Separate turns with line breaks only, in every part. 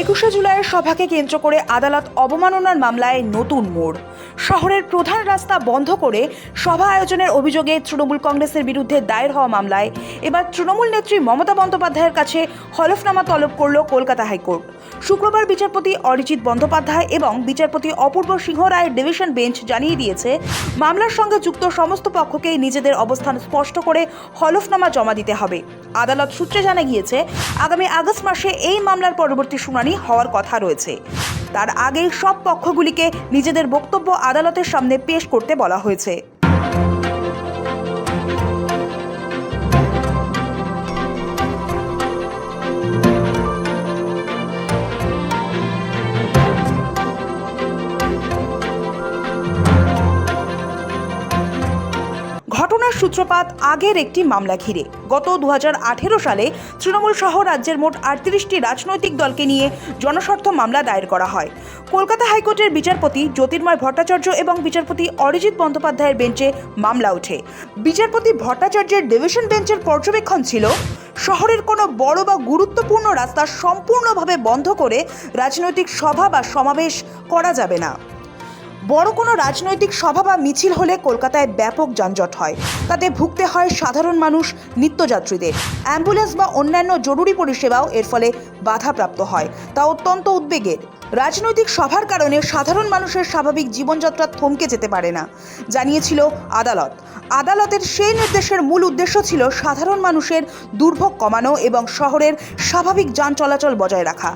21শে জুলাইয়ের সভাকে কেন্দ্র করে আদালত অবমাননার মামলায় নতুন মোড়। শহরের প্রধান রাস্তা বন্ধ করে সভা আয়োজনের অভিযোগে তৃণমূল কংগ্রেসের বিরুদ্ধে দায়ের হওয়া মামলায় এবার তৃণমূল নেত্রী মমতা বন্দ্যোপাধ্যায়ের কাছে হলফনামা তলব করল কলকাতা হাইকোর্ট। শুক্রবার বিচারপতি অরিজিৎ বন্দ্যোপাধ্যায় এবং বিচারপতি অপূর্ব সিংহ রায়ের ডিভিশন বেঞ্চ জানিয়ে দিয়েছে, মামলার সঙ্গে যুক্ত সমস্ত পক্ষকেই নিজেদের অবস্থান স্পষ্ট করে হলফনামা জমা দিতে হবে। আদালত সূত্রে জানা গিয়েছে, আগামী আগস্ট মাসে এই মামলার পরবর্তী শুনানি হওয়ার কথা রয়েছে। তার আগেই সব পক্ষগুলিকে নিজেদের বক্তব্য আদালতের সামনে পেশ করতে বলা হয়েছে। ঘটনার সূত্রপাত আগের একটি মামলা ঘিরে। গত 2018 সালে তৃণমূল সহ রাজ্যের মোট 38টি রাজনৈতিক দলকে নিয়ে জনস্বার্থ মামলা দায়ের করা হয়। কলকাতা হাইকোর্টের বিচারপতি জ্যোতির্ময় ভট্টাচার্য এবং বিচারপতি অরিজিৎ বন্দ্যোপাধ্যায়ের বেঞ্চে মামলা ওঠে। বিচারপতি ভট্টাচার্যের ডিভিশন বেঞ্চের পর্যবেক্ষণ ছিল, শহরের কোনো বড় বা গুরুত্বপূর্ণ রাস্তা সম্পূর্ণভাবে বন্ধ করে রাজনৈতিক সভা বা সমাবেশ করা যাবে না। বড় কোনো রাজনৈতিক সভা বা মিছিল হলে কলকাতায় ব্যাপক যানজট হয়, তাতে ভুগতে হয় সাধারণ মানুষ, নিত্যযাত্রীদের। অ্যাম্বুলেন্স বা অন্যান্য জরুরি পরিষেবাও এর ফলে বাধাপ্রাপ্ত হয়, তা অত্যন্ত উদ্বেগের। রাজনৈতিক সভার কারণে সাধারণ মানুষের স্বাভাবিক জীবনযাত্রা থমকে যেতে পারে না, জানিয়েছিল আদালত। আদালতের সেই নির্দেশের মূল উদ্দেশ্য ছিল সাধারণ মানুষের দুর্ভোগ কমানো এবং শহরের স্বাভাবিক যান চলাচল বজায় রাখা।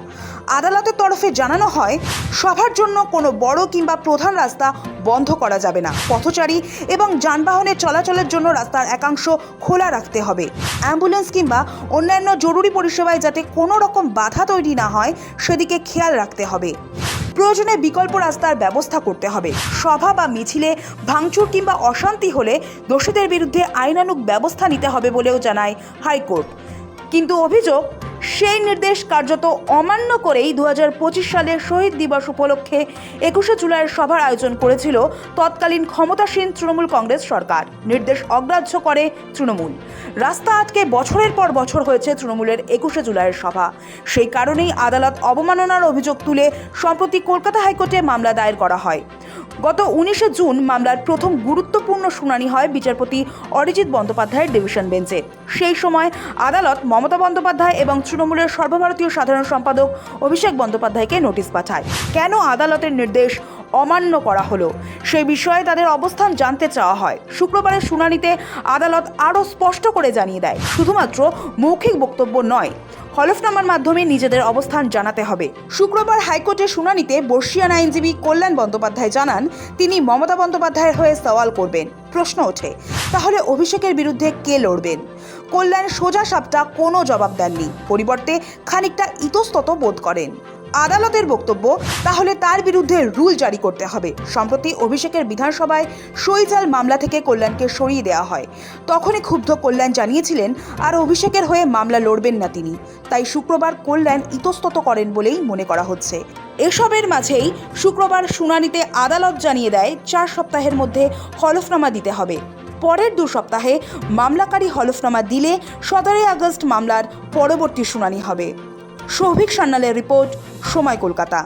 আদালতের তরফে জানানো হয়, সভার জন্য কোনো বড় কিংবা প্রধান রাস্তা বন্ধ করা যাবে না। পথচারী এবং যানবাহনের চলাচলের জন্য রাস্তার একাংশ খোলা রাখতে হবে। অ্যাম্বুলেন্স কিংবা অন্যান্য জরুরি পরিষেবায় যাতে কোনো রকম বাধা তৈরি না হয় সেদিকে খেয়াল রাখতে হবে। প্রয়োজনে বিকল্প রাস্তার ব্যবস্থা করতে হবে। সভা বা মিছিলে ভাঙচুর কিংবা অশান্তি হলে দোষীদের বিরুদ্ধে আইনানুগ ব্যবস্থা নিতে হবে বলেও জানায় হাইকোর্ট। কিন্তু অভিযোগ, সেই নির্দেশ কার্যত অমান্য করেই 2025 সালের শহীদ দিবস উপলক্ষে 21শে জুলাইয়ের সভার আয়োজন করেছিল তৎকালীন ক্ষমতাসীন তৃণমূল কংগ্রেস সরকার। নির্দেশ অগ্রাহ্য করে তৃণমূল। রাস্তা আটকে বছরের পর বছর হয়েছে তৃণমূলের 21শে জুলাইয়ের সভা। সেই কারণেই আদালত অবমাননার অভিযোগ তুলে সম্প্রতি কলকাতা হাইকোর্টে মামলা দায়ের করা হয়। গত 19শে জুন মামলার প্রথম গুরুত্বপূর্ণ শুনানি হয় বিচারপতি অরিজিৎ বন্দ্যোপাধ্যায়ের ডিভিশন বেঞ্চে। সেই সময় আদালত মমতা বন্দ্যোপাধ্যায় এবং তৃণমূলের সর্বভারতীয় সাধারণ সম্পাদক অভিষেক বন্দ্যোপাধ্যায়কে নোটিশ পাঠায়। কেন আদালতের নির্দেশ অমান্য করা হলো সেই বিষয়ে তাদের অবস্থান জানতে চাওয়া হয়। শুক্রবারের শুনানিতে আদালত আরও স্পষ্ট করে জানিয়ে দেয়, শুধুমাত্র মৌখিক বক্তব্য নয়, হলফনামার মাধ্যমে নিজেদের অবস্থান জানাতে হবে। শুক্রবার হাইকোর্টের শুনানিতে বর্ষীয়ান আইনজীবী কল্যাণ বন্দ্যোপাধ্যায় জানান, তিনি মমতা বন্দ্যোপাধ্যায়ের হয়ে সওয়াল করবেন। প্রশ্ন ওঠে, তাহলে অভিষেকের বিরুদ্ধে কে লড়বেন? কল্যাণ সোজা সাপটা কোনো জবাব দেননি, পরিবর্তে খানিকটা ইতস্তত বোধ করেন। আদালতের বক্তব্য, তাহলে তার বিরুদ্ধে রুল জারি করতে হবে। সম্প্রতি অভিষেকের বিধানসভায় সইজাল মামলা থেকে কল্যাণকে সরিয়ে দেওয়া হয়। তখনই ক্ষুব্ধ কল্যাণ জানিয়েছিলেন আর অভিষেকের হয়ে মামলা লড়বেন না তিনি। তাই শুক্রবার কল্যাণ ইতস্তত করেন বলেই মনে করা হচ্ছে। এসবের মাঝেই শুক্রবার শুনানিতে আদালত জানিয়ে দেয়, 4 সপ্তাহের মধ্যে হলফনামা দিতে হবে। পরের 2 সপ্তাহে মামলাকারী হলফনামা দিলে 17 আগস্ট মামলার পরবর্তী শুনানি হবে। সৌভিক সান্যালের রিপোর্ট, সময় কলকাতা।